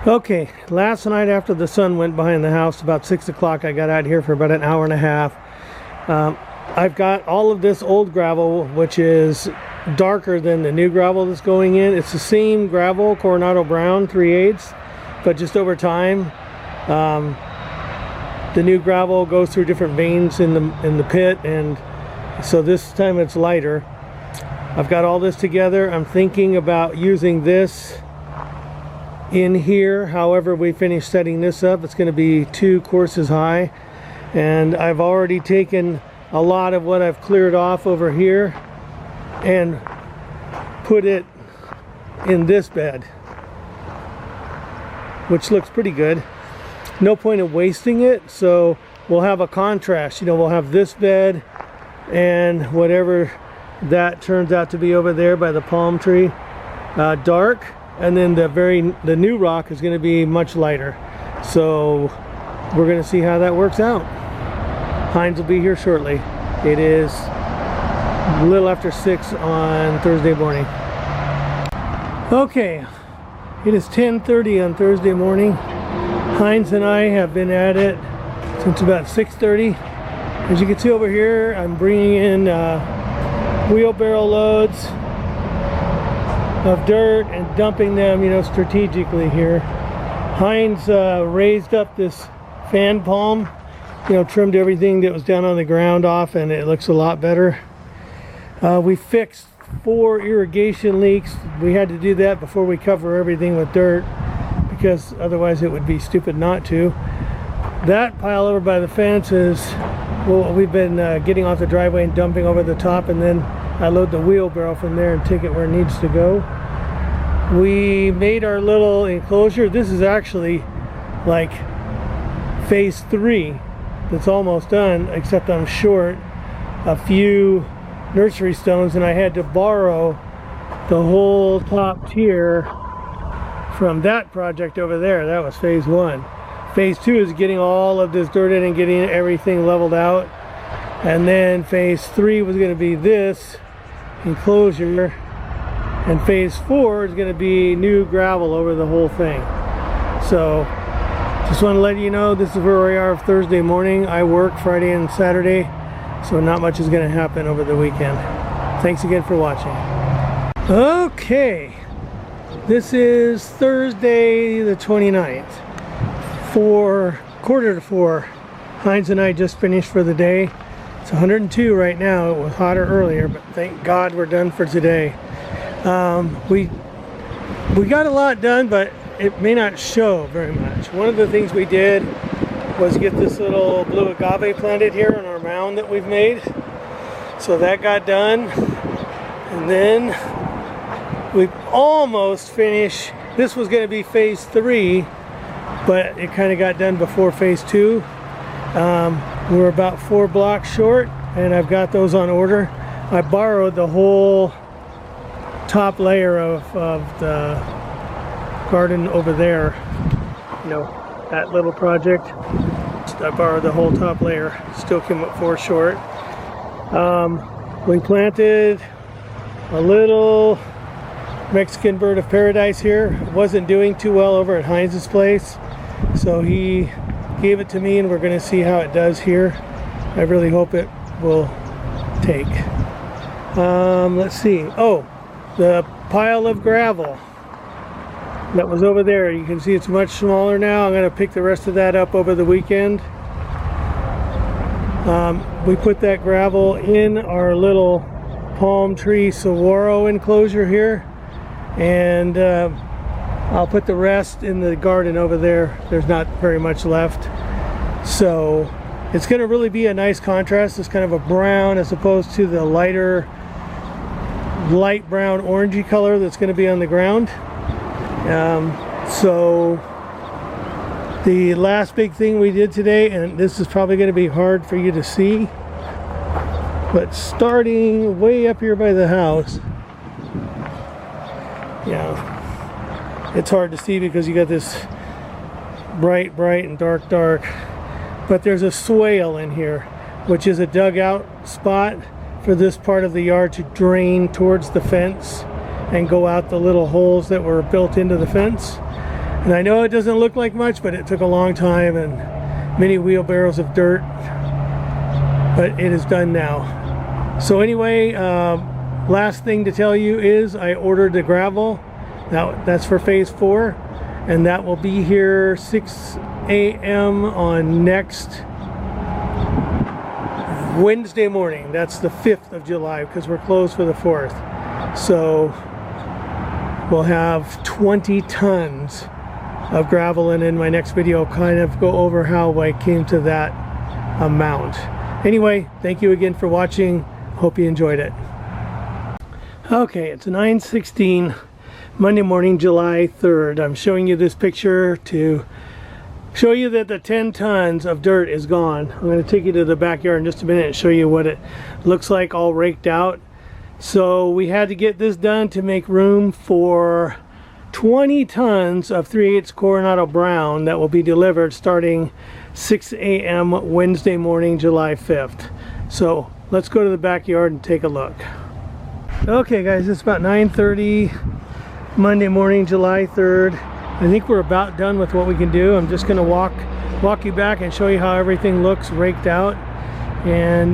Okay, last night after the sun went behind the house, about 6 o'clock, I got out here for about an hour and a half. I've got all of this old gravel, which is darker than the new gravel that's going in. It's the same gravel, Coronado Brown 3/8, but just over time, the new gravel goes through different veins in the pit, and so this time it's lighter. I've got all this together. I'm thinking about using this in here. However, we finish setting this up, it's going to be 2 courses high, and I've already taken a lot of what I've cleared off over here and put it in this bed, which looks pretty good. No point in wasting it, so we'll have a contrast. You know, we'll have this bed and whatever that turns out to be over there by the palm tree, dark, and then the new rock is going to be much lighter. So we're going to see how that works out. Heinz will be here shortly. It is a little after 6 on Thursday morning. Okay, it is 10:30 on Thursday morning. Heinz and I have been at it since about 6:30. As you can see over here, I'm bringing in wheelbarrow loads of dirt and dumping them, you know, strategically here. Heinz raised up this fan palm, you know, trimmed everything that was down on the ground off, and it looks a lot better. We fixed 4 irrigation leaks. We had to do that before we cover everything with dirt, because otherwise it would be stupid not to. That pile over by the fence is, well, we've been getting off the driveway and dumping over the top, and then I load the wheelbarrow from there and take it where it needs to go. We made our little enclosure. This is actually like phase 3 that's almost done, except I'm short a few nursery stones, and I had to borrow the whole top tier from that project over there. That was phase 1. Phase 2 is getting all of this dirt in and getting everything leveled out, and then phase 3 was going to be this enclosure, and phase 4 is going to be new gravel over the whole thing. So just want to let you know, this is where we are Thursday morning. I work Friday and Saturday, so not much is going to happen over the weekend. Thanks again for watching. Okay, this is Thursday the 29th. 4:45. Heinz and I just finished for the day. It's 102 right now. It was hotter earlier, but thank God we're done for today. We got a lot done, but it may not show very much. One of the things we did was get this little blue agave planted here on our mound that we've made. So that got done, and then we almost finished. This was going to be phase 3, but it kind of got done before phase 2. We're about 4 blocks short, and I've got those on order. I borrowed the whole top layer of the garden over there, you know, that little project. I borrowed the whole top layer, still came up 4 short. We planted a little Mexican bird of paradise here. It wasn't doing too well over at Heinz's place, so he gave it to me, and we're going to see how it does here. I really hope it will take. Let's see. Oh, the pile of gravel that was over there, you can see it's much smaller now. I'm going to pick the rest of that up over the weekend. We put that gravel in our little palm tree saguaro enclosure here, and I'll put the rest in the garden over there. There's not very much left, so it's going to really be a nice contrast. It's kind of a brown as opposed to the lighter light brown orangey color that's going to be on the ground. So the last big thing we did today, and this is probably going to be hard for you to see, but starting way up here by the house, yeah, it's hard to see because you got this bright and dark, but there's a swale in here, which is a dugout spot for this part of the yard to drain towards the fence and go out the little holes that were built into the fence. And I know it doesn't look like much, but it took a long time and many wheelbarrows of dirt, but it is done now. So anyway, last thing to tell you is I ordered the gravel. That's for phase 4, and that will be here 6 a.m. on next Wednesday morning. That's the 5th of July because we're closed for the 4th. So we'll have 20 tons of gravel, and in my next video I'll kind of go over how I came to that amount. Anyway, thank you again for watching. Hope you enjoyed it. Okay, it's 9:16 Monday morning, July 3rd. I'm showing you this picture to show you that the 10 tons of dirt is gone. I'm going to take you to the backyard in just a minute and show you what it looks like all raked out. So we had to get this done to make room for 20 tons of 3/8 Coronado Brown that will be delivered starting 6 a.m. Wednesday morning, July 5th. So let's go to the backyard and take a look. Okay guys, it's about 9:30 Monday morning, July 3rd. I think we're about done with what we can do. I'm just going to walk you back and show you how everything looks raked out. And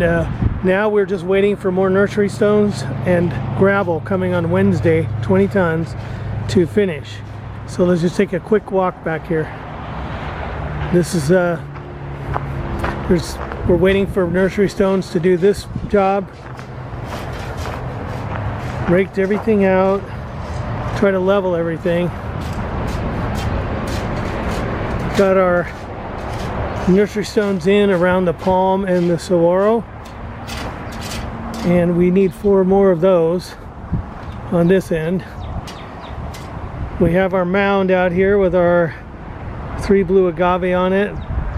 now we're just waiting for more nursery stones and gravel coming on Wednesday, 20 tons, to finish. So let's just take a quick walk back here. This is we're waiting for nursery stones to do this job. Raked everything out, try to level everything. Got our nursery stones in around the palm and the saguaro, and we need 4 more of those on this end. We have our mound out here with our 3 blue agave on it.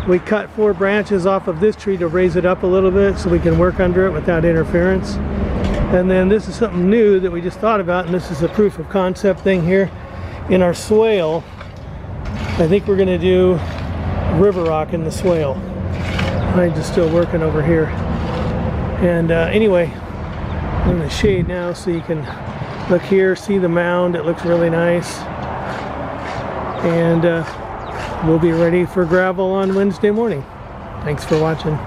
We cut 4 branches off of this tree to raise it up a little bit so we can work under it without interference. And then this is something new that we just thought about, and this is a proof of concept thing here. In our swale, I think we're going to do river rock in the swale. I'm just still working over here. And anyway, I'm going to shade now so you can look here, see the mound. It looks really nice. And we'll be ready for gravel on Wednesday morning. Thanks for watching.